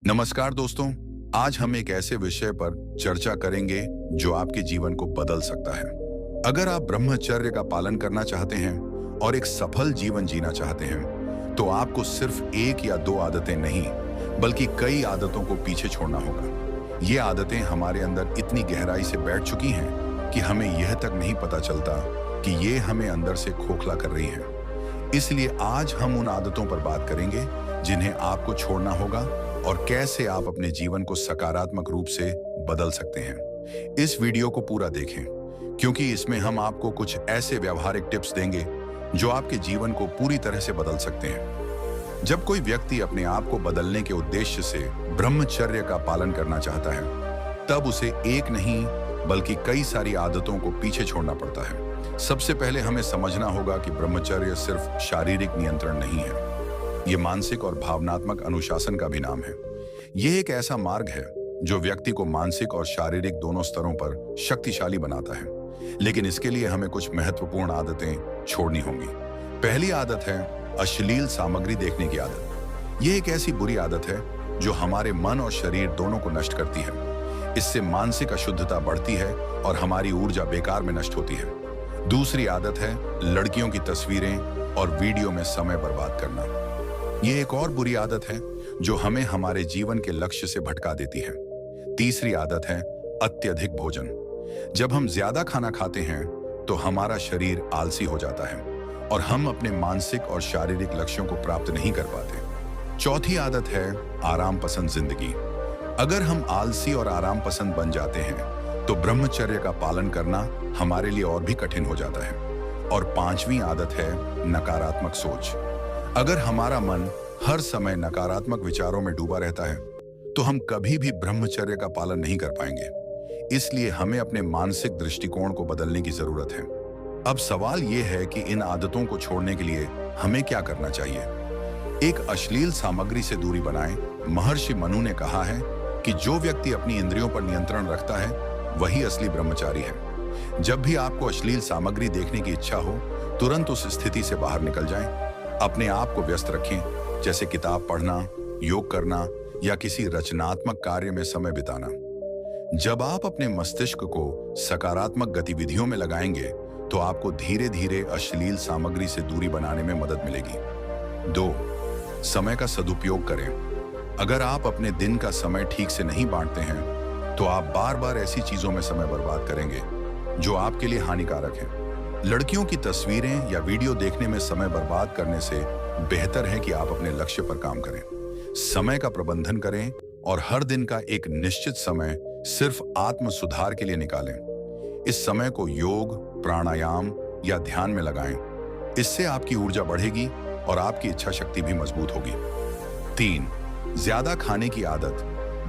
नमस्कार दोस्तों। आज हम एक ऐसे विषय पर चर्चा करेंगे जो आपके जीवन को बदल सकता है। अगर आप ब्रह्मचर्य का पालन करना चाहते हैं और एक सफल जीवन जीना चाहते हैं, तो आपको सिर्फ एक या दो आदतें नहीं, बल्कि कई आदतों को पीछे छोड़ना होगा। ये आदतें हमारे अंदर इतनी गहराई से बैठ चुकी हैं कि हमें यह तक नहीं पता चलता कि ये हमें अंदर से खोखला कर रही हैं। इसलिए आज हम उन आदतों पर बात करेंगे जिन्हें आपको छोड़ना होगा और कैसे आप अपने जीवन को सकारात्मक रूप से बदल सकते हैं। इस वीडियो को पूरा देखें, क्योंकि इसमें हम आपको कुछ ऐसे व्यावहारिक टिप्स देंगे जो आपके जीवन को पूरी तरह से बदल सकते हैं। जब कोई व्यक्ति अपने आप को बदलने के उद्देश्य से ब्रह्मचर्य का पालन करना चाहता है, तब उसे एक नहीं बल्कि कई सारी आदतों को पीछे छोड़ना पड़ता है। सबसे पहले हमें समझना होगा कि ब्रह्मचर्य सिर्फ शारीरिक नियंत्रण नहीं है, ये मानसिक और भावनात्मक अनुशासन का भी नाम है। यह एक ऐसा मार्ग है जो व्यक्ति को मानसिक और शारीरिक दोनों स्तरों पर शक्तिशाली बनाता है। लेकिन इसके लिए हमें कुछ महत्वपूर्ण आदतें छोड़नी होंगी। पहली आदत है अश्लील सामग्री देखने की आदत। यह एक ऐसी बुरी आदत है जो हमारे मन और शरीर दोनों को नष्ट करती है। इससे मानसिक अशुद्धता बढ़ती है और हमारी ऊर्जा बेकार में नष्ट होती है। दूसरी आदत है लड़कियों की तस्वीरें और वीडियो में समय बर्बाद करना। यह एक और बुरी आदत है जो हमें हमारे जीवन के लक्ष्य से भटका देती है। तीसरी आदत है अत्यधिक भोजन। जब हम ज्यादा खाना खाते हैं तो हमारा शरीर आलसी हो जाता है और हम अपने मानसिक और शारीरिक लक्ष्यों को प्राप्त नहीं कर पाते। चौथी आदत है आराम पसंद जिंदगी। अगर हम आलसी और आराम पसंद बन जाते हैं तो ब्रह्मचर्य का पालन करना हमारे लिए और भी कठिन हो जाता है। और पांचवी आदत है नकारात्मक सोच। अगर हमारा मन हर समय नकारात्मक विचारों में डूबा रहता है तो हम कभी भी ब्रह्मचर्य का पालन नहीं कर पाएंगे। इसलिए हमें अपने मानसिक दृष्टिकोण को बदलने की जरूरत है। अब सवाल यह है कि इन आदतों को छोड़ने के लिए हमें क्या करना चाहिए। एक अश्लील सामग्री से दूरी बनाएं। महर्षि मनु ने कहा है कि जो व्यक्ति अपनी इंद्रियों पर नियंत्रण रखता है वही असली ब्रह्मचारी है। जब भी आपको अश्लील सामग्री देखने की इच्छा हो, तुरंत उस स्थिति से बाहर निकल जाएं। अपने आप को व्यस्त रखें, जैसे किताब पढ़ना, योग करना या किसी रचनात्मक कार्य में समय बिताना। जब आप अपने मस्तिष्क को सकारात्मक गतिविधियों में लगाएंगे तो आपको धीरे धीरे अश्लील सामग्री से दूरी बनाने में मदद मिलेगी। 2. समय का सदुपयोग करें। अगर आप अपने दिन का समय ठीक से नहीं बांटते हैं तो आप बार बार ऐसी चीजों में समय बर्बाद करेंगे जो आपके लिए हानिकारक है। लड़कियों की तस्वीरें या वीडियो देखने में समय बर्बाद करने से बेहतर है कि आप अपने लक्ष्य पर काम करें। समय का प्रबंधन करें और हर दिन का एक निश्चित समय सिर्फ आत्म सुधार के लिए निकालें। इस समय को योग, प्राणायाम या ध्यान में लगाएं। इससे आपकी ऊर्जा बढ़ेगी और आपकी इच्छा शक्ति भी मजबूत होगी। 3. ज्यादा खाने की आदत।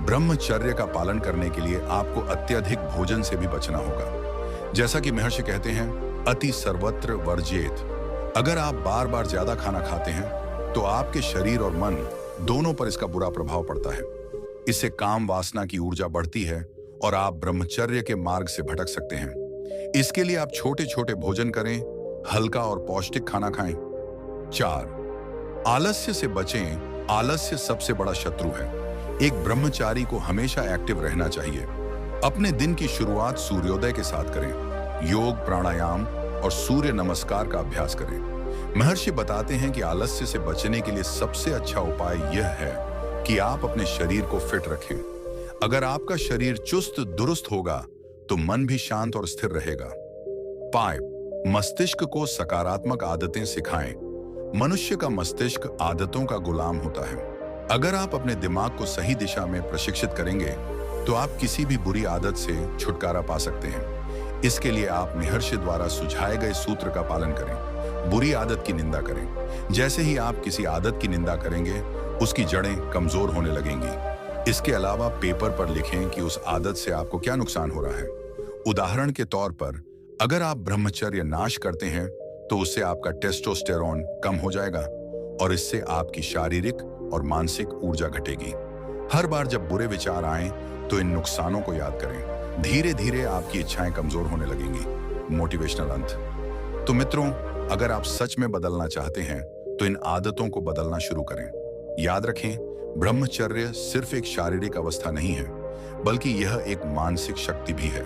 ब्रह्मचर्य का पालन करने के लिए आपको अत्यधिक भोजन से भी बचना होगा। जैसा कि महर्षि कहते हैं, अति सर्वत्र वर्जेत। अगर आप बार बार ज्यादा खाना खाते हैं तो आपके शरीर और मन दोनों पर इसका बुरा प्रभाव पड़ता है। इससे काम वासना की ऊर्जा बढ़ती है और आप ब्रह्मचर्य के मार्ग से भटक सकते हैं। इसके लिए आप छोटे छोटे भोजन करें, हल्का और पौष्टिक खाना खाएं। 4. आलस्य से बचें। आलस्य सबसे बड़ा शत्रु है। एक ब्रह्मचारी को हमेशा एक्टिव रहना चाहिए। अपने दिन की शुरुआत सूर्योदय के साथ करें। योग, प्राणायाम और सूर्य नमस्कार का अभ्यास करें। महर्षि बताते हैं कि आलस्य से बचने के लिए सबसे अच्छा उपाय यह है कि आप अपने शरीर को फिट रखें। अगर आपका शरीर चुस्त दुरुस्त होगा तो मन भी शांत और स्थिर रहेगा। 5. मस्तिष्क को सकारात्मक आदतें सिखाएं। मनुष्य का मस्तिष्क आदतों का गुलाम होता है। अगर आप अपने दिमाग को सही दिशा में प्रशिक्षित करेंगे तो आप किसी भी बुरी आदत से छुटकारा पा सकते हैं। इसके लिए आप महर्षि द्वारा सुझाए गए सूत्र का पालन करें। बुरी आदत की निंदा करें। जैसे ही आप किसी आदत की निंदा करेंगे, उसकी जड़ें कमजोर होने लगेंगी। इसके अलावा पेपर पर लिखें कि उस आदत से आपको क्या नुकसान हो रहा है। उदाहरण के तौर पर, अगर आप ब्रह्मचर्य नाश करते हैं तो उससे आपका टेस्टोस्टेरोन कम हो जाएगा और इससे आपकी शारीरिक और मानसिक ऊर्जा घटेगी। हर बार जब बुरे विचार आएं तो इन नुकसानों को याद करें। धीरे धीरे आपकी इच्छाएं कमजोर होने लगेंगी। मोटिवेशनल अंत। तो मित्रों, अगर आप सच में बदलना चाहते हैं तो इन आदतों को बदलना शुरू करें। याद रखें, ब्रह्मचर्य सिर्फ एक शारीरिक अवस्था नहीं है, बल्कि यह एक मानसिक शक्ति भी है।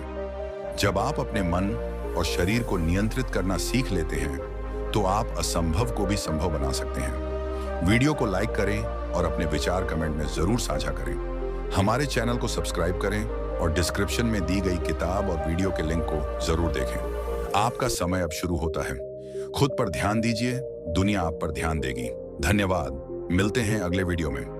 जब आप अपने मन और शरीर को नियंत्रित करना सीख लेते हैं, तो आप असंभव को भी संभव बना सकते हैं। वीडियो को लाइक करें और अपने विचार कमेंट में जरूर साझा करें। हमारे चैनल को सब्सक्राइब करें और डिस्क्रिप्शन में दी गई किताब और वीडियो के लिंक को जरूर देखें। आपका समय अब शुरू होता है। खुद पर ध्यान दीजिए, दुनिया आप पर ध्यान देगी। धन्यवाद। मिलते हैं अगले वीडियो में।